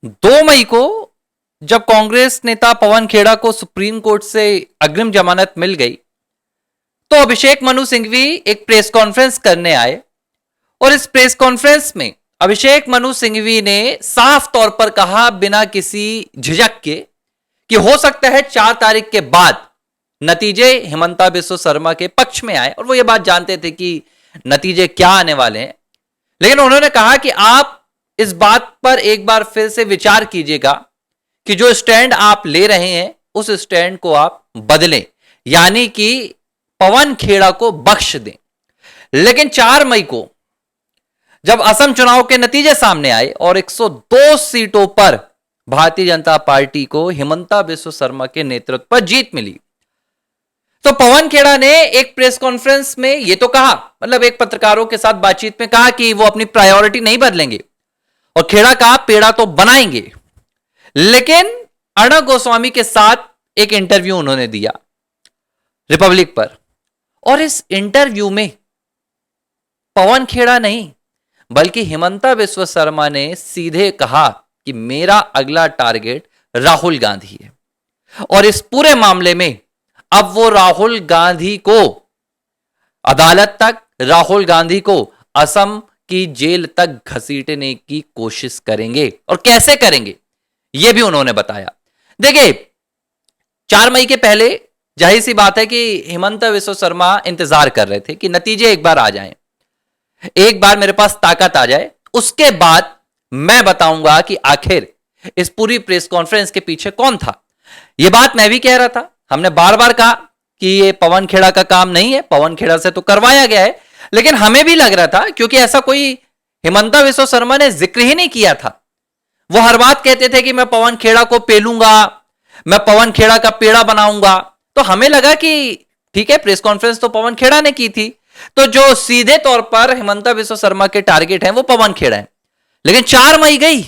2 मई को जब कांग्रेस नेता पवन खेड़ा को सुप्रीम कोर्ट से अग्रिम जमानत मिल गई तो अभिषेक मनु सिंघवी एक प्रेस कॉन्फ्रेंस करने आए और इस प्रेस कॉन्फ्रेंस में अभिषेक मनु सिंघवी ने साफ तौर पर कहा बिना किसी झिझक के कि हो सकता है 4 तारीख के बाद नतीजे हिमंता बिस्वा शर्मा के पक्ष में आए, और वो ये बात जानते थे कि नतीजे क्या आने वाले हैं। लेकिन उन्होंने कहा कि आप इस बात पर एक बार फिर से विचार कीजिएगा कि जो स्टैंड आप ले रहे हैं उस स्टैंड को आप बदलें, यानी कि पवन खेड़ा को बख्श दें। लेकिन 4 मई को जब असम चुनाव के नतीजे सामने आए और 102 सीटों पर भारतीय जनता पार्टी को हिमंता बिस्वा शर्मा के नेतृत्व पर जीत मिली, तो पवन खेड़ा ने एक प्रेस कॉन्फ्रेंस में यह तो कहा, मतलब एक पत्रकारों के साथ बातचीत में कहा कि वो अपनी प्रायोरिटी नहीं बदलेंगे और खेड़ा का पेड़ा तो बनाएंगे। लेकिन अर्णब गोस्वामी के साथ एक इंटरव्यू उन्होंने दिया रिपब्लिक पर, और इस इंटरव्यू में पवन खेड़ा नहीं बल्कि हिमंता बिस्वा शर्मा ने सीधे कहा कि मेरा अगला टारगेट राहुल गांधी है, और इस पूरे मामले में अब वो राहुल गांधी को अदालत तक, राहुल गांधी को असम की जेल तक घसीटने की कोशिश करेंगे। और कैसे करेंगे यह भी उन्होंने बताया। देखिए, 4 मई के पहले जाहिर सी बात है कि हिमंता बिस्वा शर्मा इंतजार कर रहे थे कि नतीजे एक बार आ जाएं, एक बार मेरे पास ताकत आ जाए, उसके बाद मैं बताऊंगा कि आखिर इस पूरी प्रेस कॉन्फ्रेंस के पीछे कौन था। यह बात मैं भी कह रहा था, हमने बार बार कहा कि यह पवन खेड़ा का काम नहीं है, पवन खेड़ा से तो करवाया गया है, लेकिन हमें भी लग रहा था क्योंकि ऐसा कोई हिमंता बिस्वा शर्मा ने जिक्र ही नहीं किया था। वो हर बात कहते थे कि मैं पवन खेड़ा को पेलूंगा, मैं पवन खेड़ा का पेड़ा बनाऊंगा, तो हमें लगा कि ठीक है, प्रेस कॉन्फ्रेंस तो पवन खेड़ा ने की थी, तो जो सीधे तौर पर हिमंता बिस्वा शर्मा के टारगेट हैं वो पवन खेड़ा है। लेकिन 4 मई गई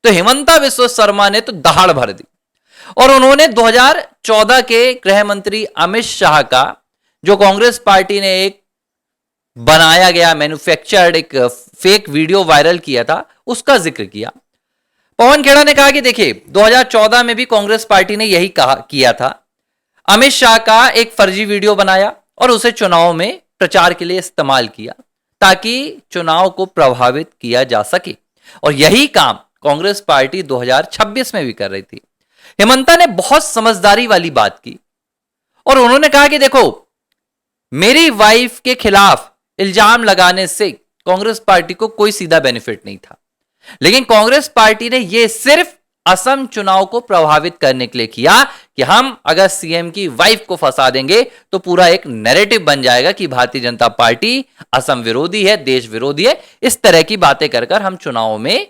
तो हिमंता बिस्वा शर्मा ने तो दहाड़ भर दी और उन्होंने 2014 के गृह मंत्री अमित शाह का, जो कांग्रेस पार्टी ने एक बनाया गया मैन्युफैक्चर्ड एक फेक वीडियो वायरल किया था, उसका जिक्र किया। पवन खेड़ा ने कहा कि देखिए, 2014 में भी कांग्रेस पार्टी ने यही कहा किया था, अमित शाह का एक फर्जी वीडियो बनाया और उसे चुनाव में प्रचार के लिए इस्तेमाल किया ताकि चुनाव को प्रभावित किया जा सके, और यही काम कांग्रेस पार्टी 2026 में भी कर रही थी। हिमंता ने बहुत समझदारी वाली बात की और उन्होंने कहा कि देखो, मेरी वाइफ के खिलाफ इल्जाम लगाने से कांग्रेस पार्टी को कोई सीधा बेनिफिट नहीं था, लेकिन कांग्रेस पार्टी ने यह सिर्फ असम चुनाव को प्रभावित करने के लिए किया कि हम अगर सीएम की वाइफ को फंसा देंगे तो पूरा एक नैरेटिव बन जाएगा कि भारतीय जनता पार्टी असम विरोधी है, देश विरोधी है। इस तरह की बातें कर कर हम चुनाव में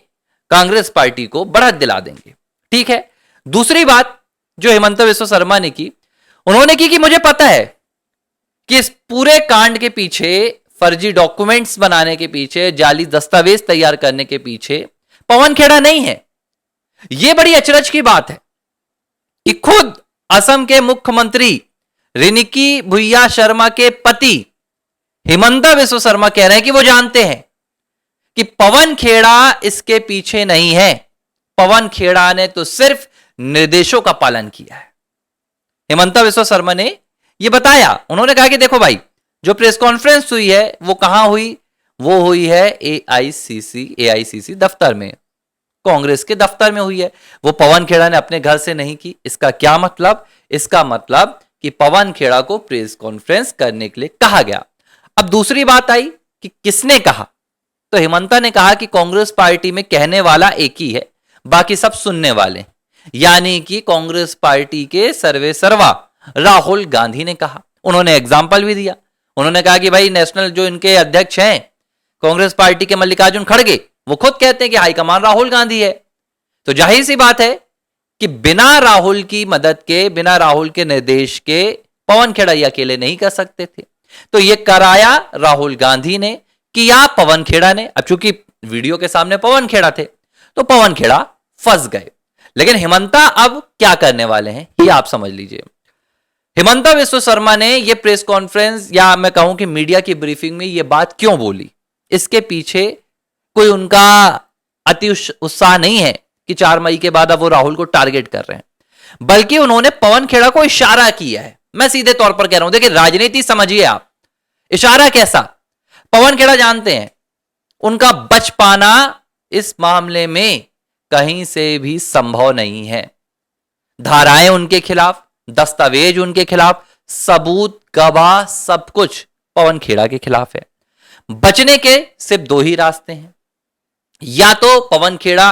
कांग्रेस पार्टी को बढ़त दिला देंगे। ठीक है। दूसरी बात जो हिमंता बिस्वा शर्मा ने की, उन्होंने की कि मुझे पता है कि इस पूरे कांड के पीछे, फर्जी डॉक्यूमेंट्स बनाने के पीछे, जाली दस्तावेज तैयार करने के पीछे पवन खेड़ा नहीं है। यह बड़ी अचरज की बात है कि खुद असम के मुख्यमंत्री रिनिकी भुइया शर्मा के पति हिमंता बिस्वा शर्मा कह रहे हैं कि वो जानते हैं कि पवन खेड़ा इसके पीछे नहीं है, पवन खेड़ा ने तो सिर्फ निर्देशों का पालन किया है। हिमंता बिस्वा शर्मा ने यह बताया, उन्होंने कहा कि देखो भाई, जो प्रेस कॉन्फ्रेंस हुई है वो कहां हुई, वो हुई है एआईसीसी दफ्तर में, कांग्रेस के दफ्तर में हुई है। वो पवन खेड़ा ने अपने घर से नहीं की। इसका क्या मतलब? इसका मतलब कि पवन खेड़ा को प्रेस कॉन्फ्रेंस करने के लिए कहा गया। अब दूसरी बात आई कि किसने कहा, तो हिमंता ने कहा कि कांग्रेस पार्टी में कहने वाला एक ही है, बाकी सब सुनने वाले, यानी कि कांग्रेस पार्टी के सर्वे सर्वा राहुल गांधी ने कहा। उन्होंने एग्जाम्पल भी दिया, उन्होंने कहा कि भाई नेशनल जो इनके अध्यक्ष हैं कांग्रेस पार्टी के मल्लिकार्जुन खड़गे, वो खुद कहते हैं कि हाईकमान राहुल गांधी है। तो जाहिर सी बात है कि बिना राहुल की मदद के, बिना राहुल के निर्देश के पवन खेड़ा ये अकेले नहीं कर सकते थे। तो ये कराया राहुल गांधी ने, किया पवन खेड़ा ने। अब चूंकि वीडियो के सामने पवन खेड़ा थे तो पवन खेड़ा फंस गए। लेकिन हिमंता अब क्या करने वाले हैं ये आप समझ लीजिए। हिमंता बिस्वा शर्मा ने यह प्रेस कॉन्फ्रेंस, या मैं कहूं कि मीडिया की ब्रीफिंग में यह बात क्यों बोली, इसके पीछे कोई उनका अति उत्साह नहीं है कि 4 मई के बाद अब वो राहुल को टारगेट कर रहे हैं, बल्कि उन्होंने पवन खेड़ा को इशारा किया है। मैं सीधे तौर पर कह रहा हूं, देखिए राजनीति समझिए आप, इशारा कैसा? पवन खेड़ा जानते हैं उनका बच पाना इस मामले में कहीं से भी संभव नहीं है। धाराएं उनके खिलाफ, दस्तावेज उनके खिलाफ, सबूत, गवाह, सब कुछ पवन खेड़ा के खिलाफ है। बचने के सिर्फ 2 ही रास्ते हैं, या तो पवन खेड़ा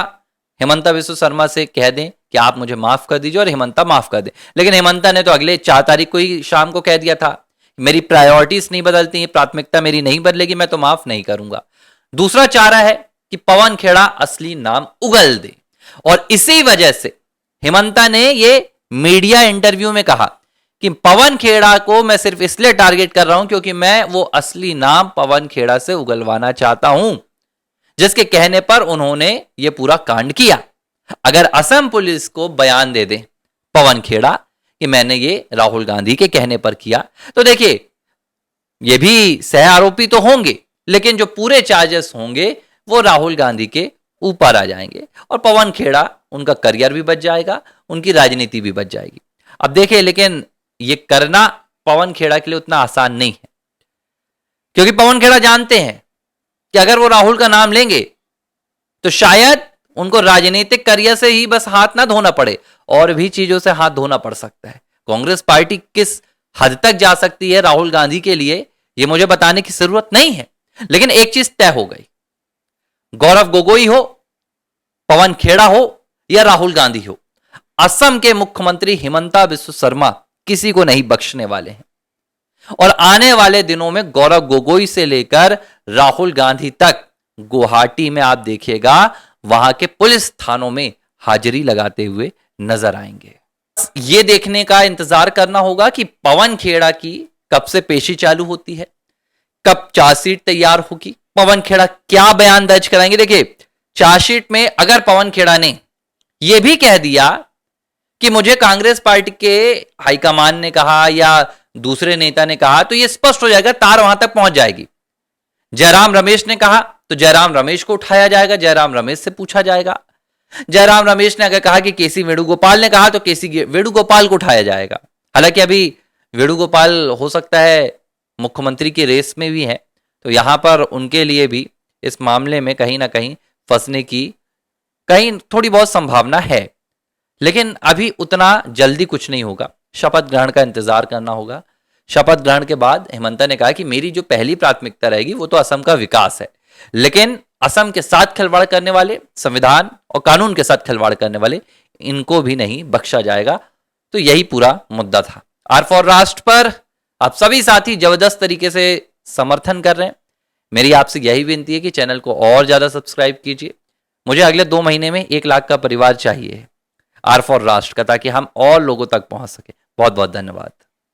हेमंता बिस्वा शर्मा से कह दें कि आप मुझे माफ कर दीजिए और हेमंता माफ कर दे। लेकिन हेमंता ने तो अगले 4 तारीख को ही शाम को कह दिया था, मेरी प्रायोरिटीज नहीं बदलती, प्राथमिकता मेरी नहीं बदलेगी, मैं तो माफ नहीं करूंगा। दूसरा चारा है कि पवन खेड़ा असली नाम उगल दे, और इसी वजह से हेमंता ने यह मीडिया इंटरव्यू में कहा कि पवन खेड़ा को मैं सिर्फ इसलिए टारगेट कर रहा हूं क्योंकि मैं वो असली नाम पवन खेड़ा से उगलवाना चाहता हूं, जिसके कहने पर उन्होंने ये पूरा कांड किया। अगर असम पुलिस को बयान दे दे पवन खेड़ा कि मैंने ये राहुल गांधी के कहने पर किया, तो देखिए ये भी सह आरोपी तो होंगे, लेकिन जो पूरे चार्जेस होंगे वो राहुल गांधी के ऊपर आ जाएंगे और पवन खेड़ा, उनका करियर भी बच जाएगा, उनकी राजनीति भी बच जाएगी। अब देखिए, लेकिन ये करना पवन खेड़ा के लिए उतना आसान नहीं है, क्योंकि पवन खेड़ा जानते हैं कि अगर वो राहुल का नाम लेंगे तो शायद उनको राजनीतिक करियर से ही बस हाथ ना धोना पड़े, और भी चीजों से हाथ धोना पड़ सकता है। कांग्रेस पार्टी किस हद तक जा सकती है राहुल गांधी के लिए, ये मुझे बताने की जरूरत नहीं है, लेकिन एक चीज तय हो गई, गौरव गोगोई हो, पवन खेड़ा हो या राहुल गांधी हो, असम के मुख्यमंत्री हिमंता बिस्वा शर्मा किसी को नहीं बख्शने वाले हैं। और आने वाले दिनों में गौरव गोगोई से लेकर राहुल गांधी तक गुवाहाटी में आप देखिएगा वहां के पुलिस थानों में हाजिरी लगाते हुए नजर आएंगे। ये देखने का इंतजार करना होगा कि पवन खेड़ा की कब से पेशी चालू होती है, कब चार्जशीट तैयार होगी, पवन खेड़ा क्या बयान दर्ज कराएंगे। देखिए, चार्जशीट में अगर पवन खेड़ा ने यह भी कह दिया कि मुझे कांग्रेस पार्टी के हाईकमान ने कहा या दूसरे नेता ने कहा, तो यह स्पष्ट हो जाएगा, तार वहां तक पहुंच जाएगी। जयराम रमेश ने कहा तो जयराम रमेश को उठाया जाएगा, जयराम रमेश से पूछा जाएगा। जयराम रमेश ने अगर कहा कि केसी वेणुगोपाल ने कहा तो केसी वेणुगोपाल को उठाया जाएगा। हालांकि अभी वेणुगोपाल हो सकता है मुख्यमंत्री की रेस में भी है, तो यहां पर उनके लिए भी इस मामले में कहीं ना कहीं फंसने की कहीं थोड़ी बहुत संभावना है, लेकिन अभी उतना जल्दी कुछ नहीं होगा। शपथ ग्रहण का इंतजार करना होगा। शपथ ग्रहण के बाद हेमंता ने कहा कि मेरी जो पहली प्राथमिकता रहेगी वो तो असम का विकास है, लेकिन असम के साथ खिलवाड़ करने वाले, संविधान और कानून के साथ खिलवाड़ करने वाले, इनको भी नहीं बख्शा जाएगा। तो यही पूरा मुद्दा था। आर फॉर राष्ट्र पर आप सभी साथी जबरदस्त तरीके से समर्थन कर रहे हैं। मेरी आपसे यही विनती है कि चैनल को और ज्यादा सब्सक्राइब कीजिए। मुझे अगले 2 महीने में 1 लाख का परिवार चाहिए आर फॉर राष्ट्र का, ताकि हम और लोगों तक पहुंच सके। बहुत बहुत धन्यवाद।